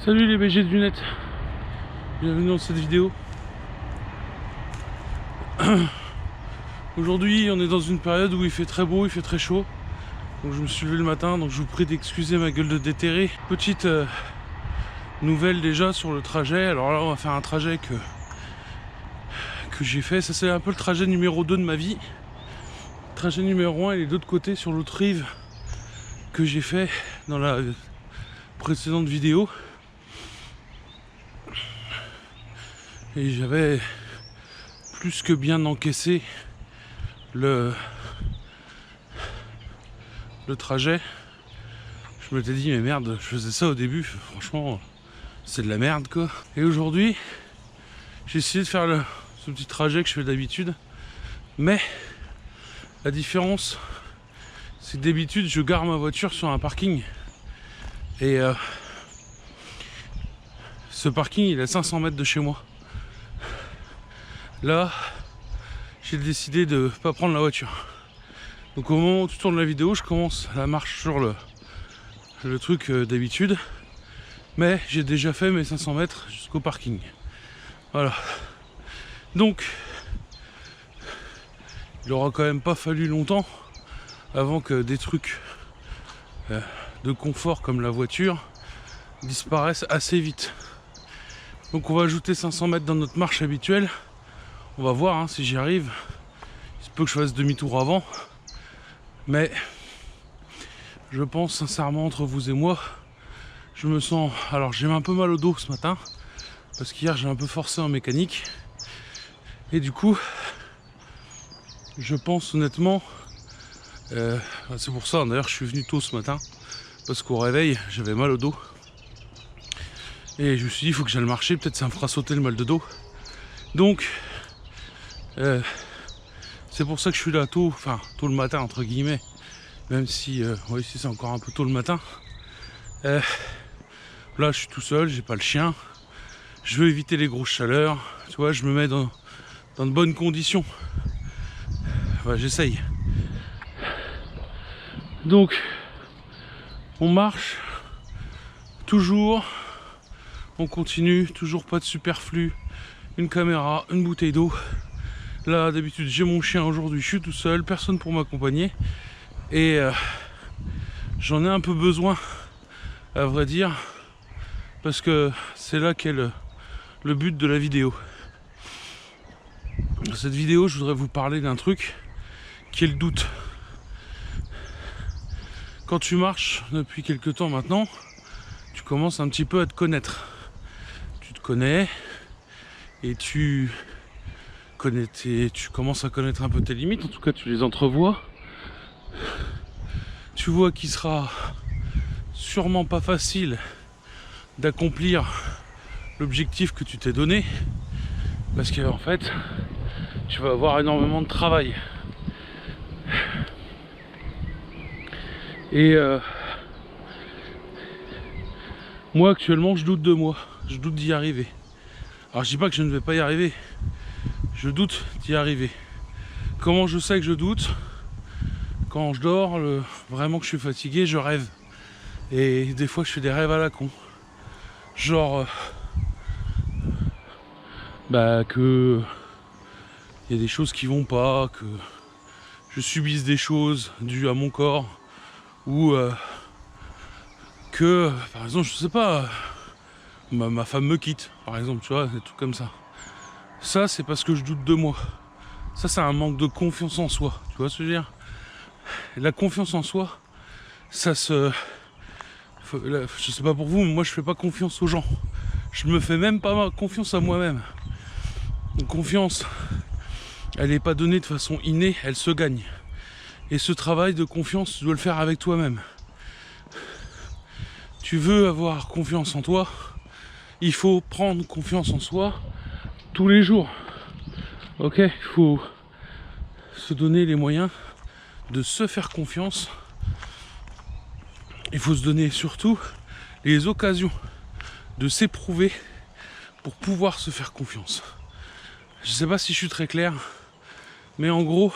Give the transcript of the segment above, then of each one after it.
Salut les BG du net, bienvenue dans cette vidéo. Aujourd'hui on est dans une période où il fait très beau, il fait très chaud. Donc je me suis levé le matin, donc je vous prie d'excuser ma gueule de déterré. Petite nouvelle déjà sur le trajet. Alors là on va faire un trajet que j'ai fait. Ça c'est un peu le trajet numéro 2 de ma vie. Le trajet numéro 1 il est de l'autre côté sur l'autre rive que j'ai fait dans la précédente vidéo. Et j'avais plus que bien encaissé le trajet. Je m'étais dit mais merde, je faisais ça au début, franchement c'est de la merde quoi. Et aujourd'hui j'ai essayé de faire ce petit trajet que je fais d'habitude, mais la différence c'est que d'habitude je gare ma voiture sur un parking et ce parking il est à 500 mètres de chez moi. Là, j'ai décidé de pas prendre la voiture. Donc au moment où tu tournes la vidéo, je commence la marche sur le truc d'habitude. Mais j'ai déjà fait mes 500 mètres jusqu'au parking. Voilà. Donc, il aura quand même pas fallu longtemps avant que des trucs de confort comme la voiture disparaissent assez vite. Donc on va ajouter 500 mètres dans notre marche habituelle. On va voir hein, si j'y arrive. Il se peut que je fasse demi-tour avant. Mais je pense sincèrement entre vous et moi, je me sens... Alors j'ai un peu mal au dos ce matin. Parce qu'hier j'ai un peu forcé en mécanique. Et du coup, je pense honnêtement... c'est pour ça d'ailleurs je suis venu tôt ce matin. Parce qu'au réveil j'avais mal au dos. Et je me suis dit il faut que j'aille marcher. Peut-être ça me fera sauter le mal de dos. Donc... c'est pour ça que je suis là tôt, enfin tôt le matin entre guillemets, même si ici c'est encore un peu tôt le matin. Là je suis tout seul, j'ai pas le chien, je veux éviter les grosses chaleurs, tu vois, je me mets dans de bonnes conditions. Enfin, j'essaye. Donc on marche toujours, on continue, toujours pas de superflu, une caméra, une bouteille d'eau. Là d'habitude j'ai mon chien, aujourd'hui je suis tout seul, personne pour m'accompagner et j'en ai un peu besoin à vrai dire parce que c'est là qu'est le but de la vidéo. Dans cette vidéo je voudrais vous parler d'un truc qui est le doute. Quand tu marches depuis quelques temps maintenant, tu commences un petit peu à te connaître. Tu te connais et tu commences à connaître un peu tes limites, en tout cas tu les entrevois. Tu vois qu'il sera sûrement pas facile d'accomplir l'objectif que tu t'es donné, parce qu'en fait tu vas avoir énormément de travail. Et moi actuellement je doute de moi, je doute d'y arriver. Alors je dis pas que je ne vais pas y arriver, je doute d'y arriver. Comment je sais que je doute? Quand je dors, vraiment que je suis fatigué, je rêve. Et des fois je fais des rêves à la con. Genre que il y a des choses qui vont pas, que je subisse des choses dues à mon corps, ou que par exemple je sais pas, ma femme me quitte par exemple, tu vois, des trucs comme ça. Ça c'est parce que je doute de moi. Ça c'est un manque de confiance en soi, tu vois ce que je veux dire. La confiance en soi, ça se... Je sais pas pour vous, mais moi je fais pas confiance aux gens. Je me fais même pas confiance à moi-même. Une confiance, elle n'est pas donnée de façon innée, elle se gagne. Et ce travail de confiance, tu dois le faire avec toi-même. Tu veux avoir confiance en toi, il faut prendre confiance en soi tous les jours. Ok, il faut se donner les moyens de se faire confiance. Il faut se donner surtout les occasions de s'éprouver pour pouvoir se faire confiance. Je sais pas si je suis très clair, mais en gros,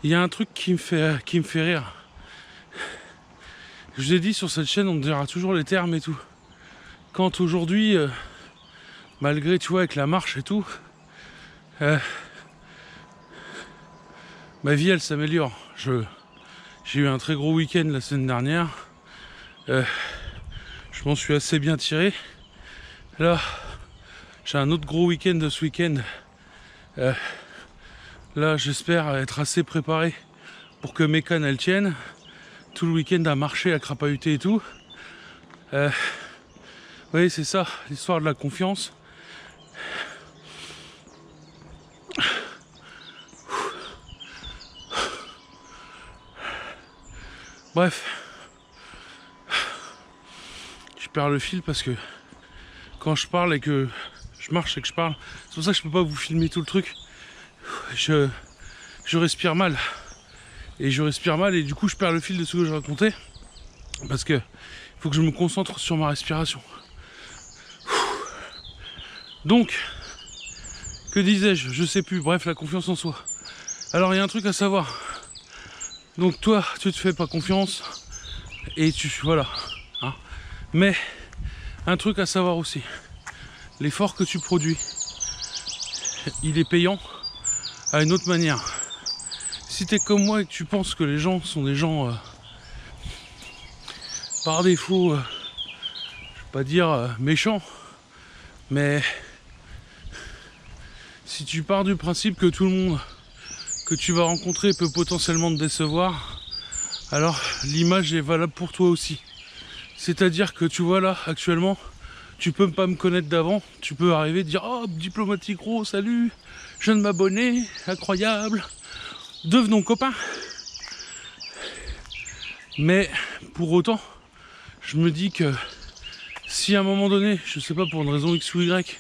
il y a un truc qui me fait rire. Je vous ai dit, sur cette chaîne, on me dira toujours les termes et tout. Quand aujourd'hui, malgré, tu vois, avec la marche et tout, ma vie, elle s'améliore. J'ai eu un très gros week-end la semaine dernière. Je m'en suis assez bien tiré. Là, j'ai un autre gros week-end de ce week-end. Là, j'espère être assez préparé pour que mes cannes, elles tiennent. Tout le week-end à marcher, à crapahuter et tout. Oui, c'est ça, l'histoire de la confiance. Bref, je perds le fil parce que quand je parle et que je marche et que je parle, c'est pour ça que je peux pas vous filmer tout le truc. Je respire mal. Et je respire mal et du coup je perds le fil de ce que je racontais. Parce que il faut que je me concentre sur ma respiration. Donc, que disais-je? Je sais plus. Bref, la confiance en soi. Alors il y a un truc à savoir. Donc toi, tu te fais pas confiance et voilà. Hein. Mais un truc à savoir aussi. L'effort que tu produis, il est payant à une autre manière. Si t'es comme moi et que tu penses que les gens sont des gens par défaut, je vais pas dire méchants, mais si tu pars du principe que tout le monde que tu vas rencontrer peut potentiellement te décevoir, alors l'image est valable pour toi aussi. C'est-à-dire que tu vois là, actuellement, tu peux pas me connaître d'avant, tu peux arriver et dire « Oh, Diplomatique Gros, salut, je viens de m'abonner, incroyable, devenons copains !» Mais pour autant, je me dis que si à un moment donné, je sais pas, pour une raison X ou Y,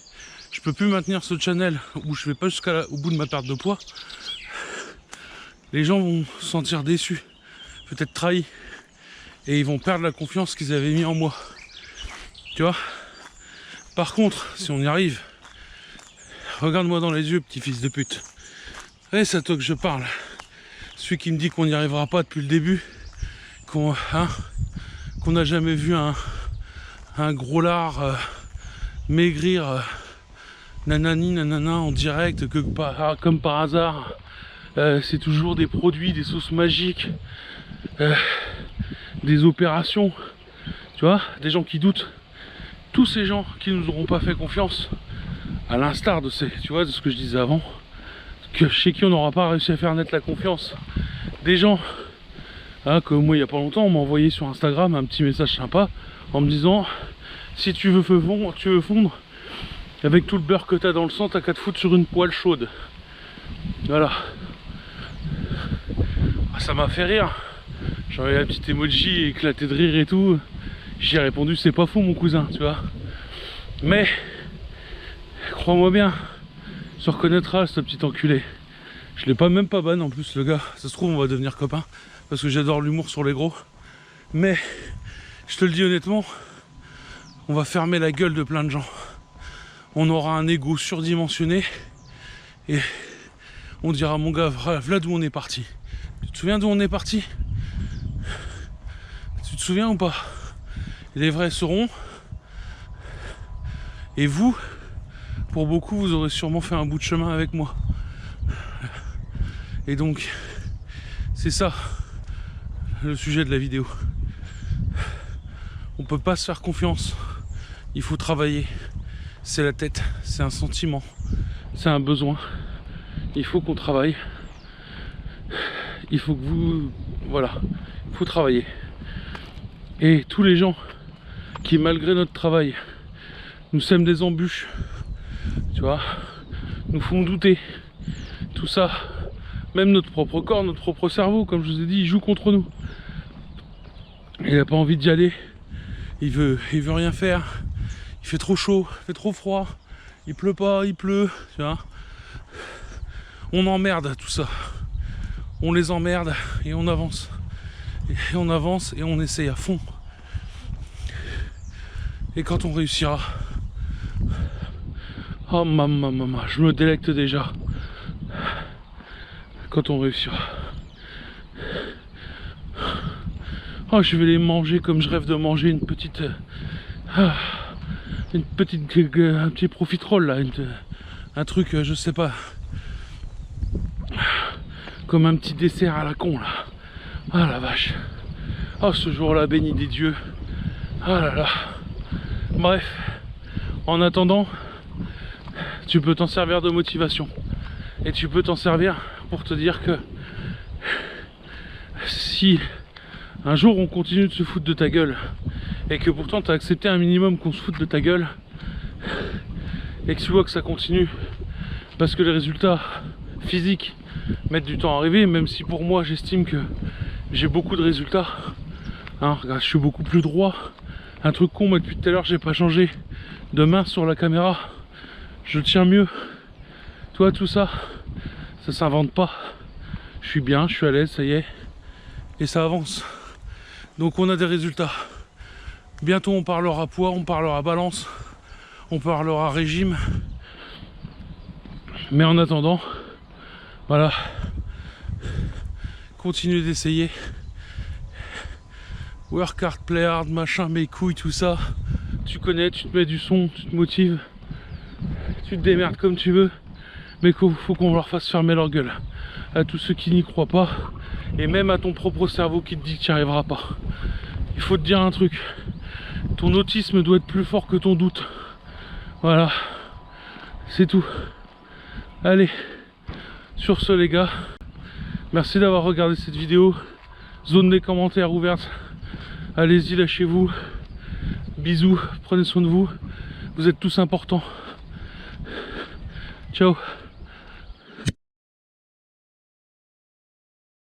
je peux plus maintenir ce channel, ou je vais pas jusqu'au bout de ma perte de poids, les gens vont se sentir déçus, peut-être trahis, et ils vont perdre la confiance qu'ils avaient mis en moi. Tu vois? Par contre, si on y arrive, regarde-moi dans les yeux, petit fils de pute. Et c'est à toi que je parle. Celui qui me dit qu'on n'y arrivera pas depuis le début, qu'on n'a jamais vu un gros lard maigrir nanani nanana en direct, que comme par hasard. C'est toujours des produits, des sauces magiques, des opérations, tu vois, des gens qui doutent. Tous ces gens qui nous auront pas fait confiance, à l'instar de ce que je disais avant, chez qui on n'aura pas réussi à faire naître la confiance. Des gens, comme moi il y a pas longtemps, on m'a envoyé sur Instagram un petit message sympa en me disant si tu veux fondre avec tout le beurre que tu as dans le sang, t'as qu'à te foutre sur une poêle chaude. Voilà. Ça m'a fait rire. J'avais la petite emoji éclaté de rire et tout. J'ai répondu c'est pas faux mon cousin, tu vois. Mais crois-moi bien, se reconnaîtra ce petit enculé. Je l'ai même pas ban en plus le gars. Ça se trouve on va devenir copains parce que j'adore l'humour sur les gros. Mais je te le dis honnêtement, on va fermer la gueule de plein de gens. On aura un ego surdimensionné et on dira mon gars, voilà d'où on est parti. Tu te souviens d'où on est parti? Tu te souviens ou pas? Les vrais seront. Et vous, pour beaucoup, vous aurez sûrement fait un bout de chemin avec moi. Et donc, c'est ça le sujet de la vidéo. On peut pas se faire confiance. Il faut travailler. C'est la tête, c'est un sentiment, c'est un besoin. Il faut qu'on travaille. Il faut que vous... Voilà, il faut travailler. Et tous les gens qui, malgré notre travail, nous sèment des embûches, tu vois, nous font douter. Tout ça, même notre propre corps, notre propre cerveau, comme je vous ai dit, il joue contre nous. Il n'a pas envie d'y aller. Il veut rien faire. Il fait trop chaud, il fait trop froid. Il pleut pas, il pleut, tu vois. On emmerde tout ça. On les emmerde et on avance. Et on avance et on essaye à fond. Et quand on réussira, oh maman, je me délecte déjà. Quand on réussira. Oh, je vais les manger comme je rêve de manger une petite... un petit profiterole là, un truc, je sais pas, comme un petit dessert à la con là. Ah la vache. Oh, ce jour-là, béni des dieux. Ah là là. Bref, en attendant, tu peux t'en servir de motivation. Et tu peux t'en servir pour te dire que si un jour on continue de se foutre de ta gueule, et que pourtant tu as accepté un minimum qu'on se foute de ta gueule, et que tu vois que ça continue, parce que les résultats physiques mettent du temps à arriver, même si pour moi j'estime que j'ai beaucoup de résultats. Hein, regarde, je suis beaucoup plus droit. Un truc con, mais depuis tout à l'heure j'ai pas changé de main sur la caméra. Je tiens mieux. Toi, tout ça, ça s'invente pas. Je suis bien, je suis à l'aise, ça y est. Et ça avance. Donc on a des résultats. Bientôt on parlera poids, on parlera balance, on parlera régime. Mais en attendant, voilà, continue d'essayer. Work hard, play hard, machin, mes couilles, tout ça. Tu connais, tu te mets du son, tu te motives, tu te démerdes comme tu veux. Mais faut qu'on leur fasse fermer leur gueule. À tous ceux qui n'y croient pas, et même à ton propre cerveau qui te dit que tu n'y arriveras pas. Il faut te dire un truc. Ton autisme doit être plus fort que ton doute. Voilà. C'est tout. Allez. Sur ce les gars, merci d'avoir regardé cette vidéo. Zone des commentaires ouverte. Allez-y, lâchez-vous. Bisous, prenez soin de vous. Vous êtes tous importants. Ciao.